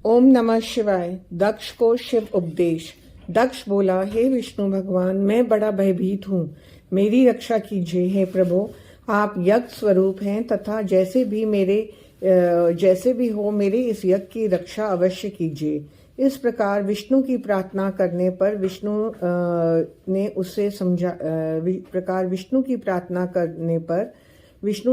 ओम नमः शिवाय। दक्ष को शिव उपदेश। दक्ष बोला, हे विष्णु भगवान, मैं बड़ा भयभीत हूँ, मेरी रक्षा कीजिए। हे प्रभु, आप यज्ञ स्वरूप हैं तथा जैसे भी हो मेरे इस यज्ञ की रक्षा अवश्य कीजिए। इस प्रकार विष्णु की प्रार्थना करने पर विष्णु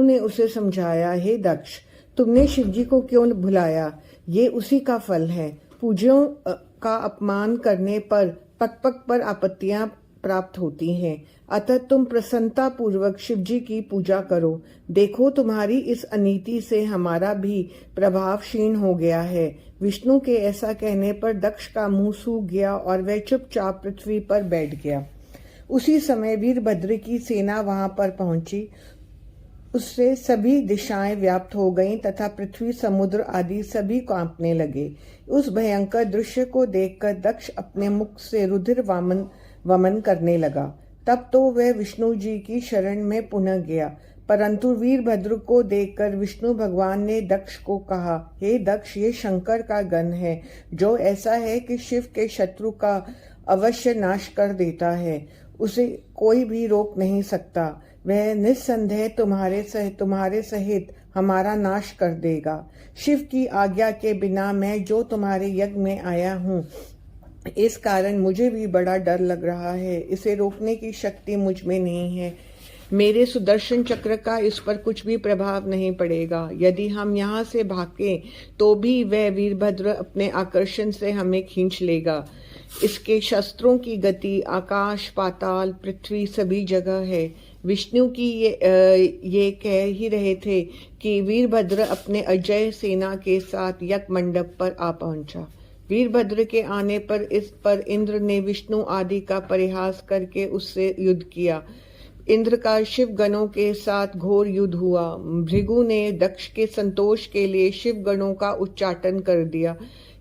ने उसे समझाया, हे दक्ष, तुमने शिवजी को क्यों भुलाया? ये उसी का फल है। पूज्यों का अपमान करने पर पग पग पर आपत्तियां प्राप्त होती हैं। अतः तुम प्रसन्नता पूर्वक शिवजी की पूजा करो। देखो, तुम्हारी इस अनीति से हमारा भी प्रभाव क्षीण हो गया है। विष्णु के ऐसा कहने पर दक्ष का मुंह सूख गया और वह चुपचाप पृथ्वी पर बैठ गया। उसी समय वीरभद्र की सेना वहां पर पहुंची। उससे सभी दिशाएं व्याप्त हो गईं तथा पृथ्वी, समुद्र आदि सभी कांपने लगे। उस भयंकर दृश्य को देखकर दक्ष अपने मुख से रुधिर वमन करने लगा। तब तो वह विष्णु जी की शरण में पुनः गया, परंतु वीरभद्र को देखकर विष्णु भगवान ने दक्ष को कहा, हे दक्ष, ये शंकर का गण है, जो ऐसा है कि शिव के शत्रु का अवश्य नाश कर देता है। उसे कोई भी रोक नहीं सकता। वह निस्संदेह तुम्हारे सहित हमारा नाश कर देगा। शिव की आज्ञा के बिना मैं जो तुम्हारे यज्ञ में आया हूँ, इस कारण मुझे भी बड़ा डर लग रहा है। इसे रोकने की शक्ति मुझ में नहीं है। मेरे सुदर्शन चक्र का इस पर कुछ भी प्रभाव नहीं पड़ेगा। यदि हम यहाँ से भागें तो भी वह वीरभद्र अपने आकर्षण से हमें खींच लेगा। इसके शस्त्रों की गति आकाश, पाताल, पृथ्वी सभी जगह है। विष्णु की ये कह ही रहे थे कि वीरभद्र अपने अजय सेना के साथ यज्ञ मंडप पर आ पहुंचा। वीरभद्र के आने पर इस पर इंद्र ने विष्णु आदि का परिहास करके उससे युद्ध किया। इंद्र का शिव गणों के साथ घोर युद्ध हुआ। भृगु ने दक्ष के संतोष के लिए शिव गणों का उच्चाटन कर दिया।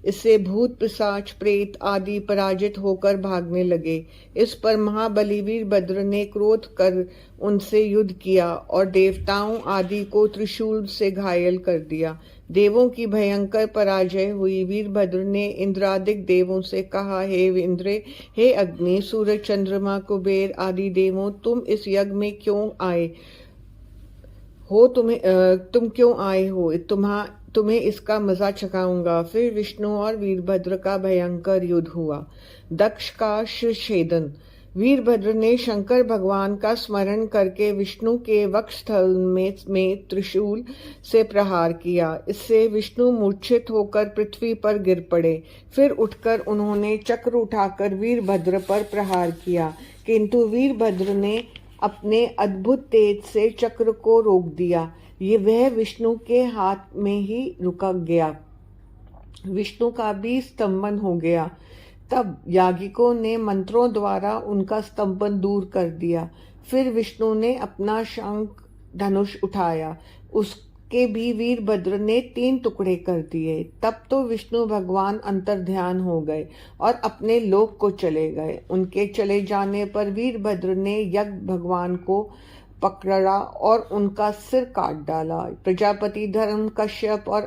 इससे भूत, पिशाच, प्रेत आदि पराजित होकर भागने लगे। इस पर महाबली वीरभद्र ने क्रोध कर उनसे युद्ध किया और देवताओं आदि को त्रिशूल से घायल कर दिया। देवों की भयंकर पराजय हुई। वीरभद्र ने इंद्रादिक देवों से कहा, हे इंद्र, हे अग्नि, सूरज, चंद्रमा, कुबेर आदि देवों, तुम इस यज्ञ में क्यों आए हो? तुम क्यों आए हो? तुम्हें इसका मजा चखाऊंगा। फिर विष्णु और वीरभद्र का भयंकर युद्ध हुआ। दक्ष का शिरच्छेदन। वीरभद्र ने शंकर भगवान का स्मरण करके विष्णु के वक्षस्थल में त्रिशूल से प्रहार किया। इससे विष्णु मूर्छित होकर पृथ्वी पर गिर पड़े। फिर उठकर उन्होंने चक्र उठाकर वीरभद्र पर प्रहार किया, किंतु वीरभद्र ने अपने अद्भुत तेज से चक्र को रोक दिया। वह विष्णु के हाथ में ही रुक गया। विष्णु का भी स्तंभन हो गया। तब याज्ञिकों ने मंत्रों द्वारा उनका स्तंभन दूर कर दिया। फिर विष्णु ने अपना शंख धनुष उठाया, उसके भी वीरभद्र ने 3 टुकड़े कर दिए। तब तो विष्णु भगवान अंतर्ध्यान हो गए और अपने लोक को चले गए। उनके चले जाने पर वीरभद्र ने यज्ञ भगवान को पकड़ा और उनका सिर काट डाला। प्रजापति, धर्म, कश्यप और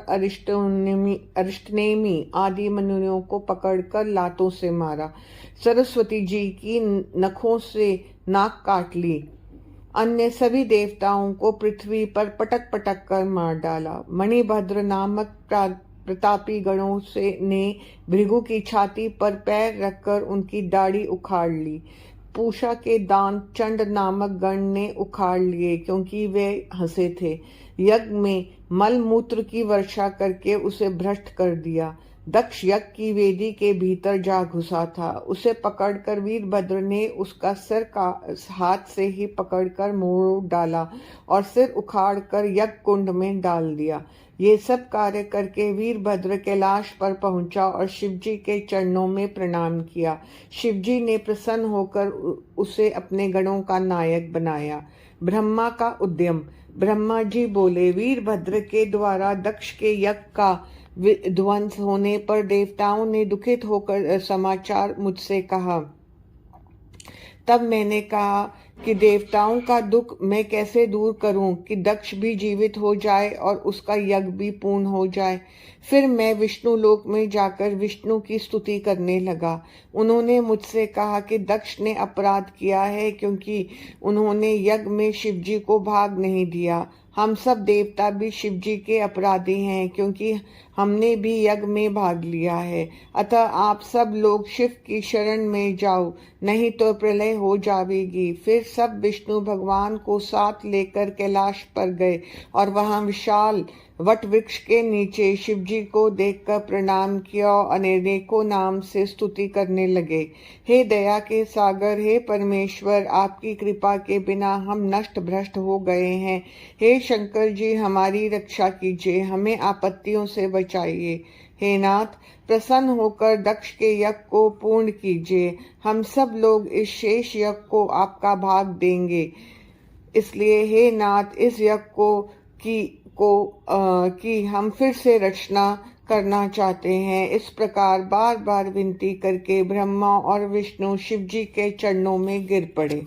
अरिष्टनेमी आदि मुनियों को पकड़कर लातों से मारा। सरस्वती जी की नखों से नाक काट ली। अन्य सभी देवताओं को पृथ्वी पर पटक पटक कर मार डाला। मणिभद्र नामक प्रतापी गणों ने भृगु की छाती पर पैर रखकर उनकी दाढ़ी उखाड़ ली। पूषा के दांत चंड नामक गण ने उखाड़ लिए, क्योंकि वे हंसे थे। यज्ञ में मल मूत्र की वर्षा करके उसे भ्रष्ट कर दिया। दक्ष यज्ञ की वेदी के भीतर जा घुसा था। उसे पकड़कर वीरभद्र ने उसका सिर का हाथ से ही पकड़कर मोड़ डाला और सिर उखाड़कर यज्ञ कुंड में डाल दिया। ये सब कार्य करके वीरभद्र कैलाश पर पहुंचा और शिवजी के चरणों में प्रणाम किया। शिवजी ने प्रसन्न होकर उसे अपने गणों का नायक बनाया। ब्रह्मा का उद्यम। ब्रह्मा जी बोले, वीरभद्र के द्वारा दक्ष के यज्ञ का विध्वंस होने पर देवताओं ने दुखित होकर समाचार मुझसे कहा। तब मैंने कहा कि देवताओं का दुख मैं कैसे दूर करूं कि दक्ष भी जीवित हो जाए और उसका यज्ञ भी पूर्ण हो जाए। फिर मैं विष्णु लोक में जाकर विष्णु की स्तुति करने लगा। उन्होंने मुझसे कहा कि दक्ष ने अपराध किया है क्योंकि उन्होंने यज्ञ में शिवजी को भाग नहीं दिया। हम सब देवता भी शिवजी के अपराधी हैं क्योंकि हमने भी यज्ञ में भाग लिया है। अतः आप सब लोग शिव की शरण में जाओ, नहीं तो प्रलय हो जाएगी। फिर सब विष्णु भगवान को साथ लेकर कैलाश पर गए और वहां विशाल वट वृक्ष के नीचे शिवजी को देखकर प्रणाम किया और अनेकों नाम से स्तुति करने लगे। हे दया के सागर, हे परमेश्वर, आपकी कृपा के बिना हम नष्ट भ्रष्ट हो गए हैं। हे शंकर जी, हमारी रक्षा कीजिए, हमें आपत्तियों से बचाइए। हे नाथ, प्रसन्न होकर दक्ष के यज्ञ को पूर्ण कीजिए। हम सब लोग इस शेष यज्ञ को आपका भाग देंगे। इसलिए हे नाथ, इस यज्ञ की हम फिर से रचना करना चाहते हैं। इस प्रकार बार बार विनती करके ब्रह्मा और विष्णु शिवजी के चरणों में गिर पड़े।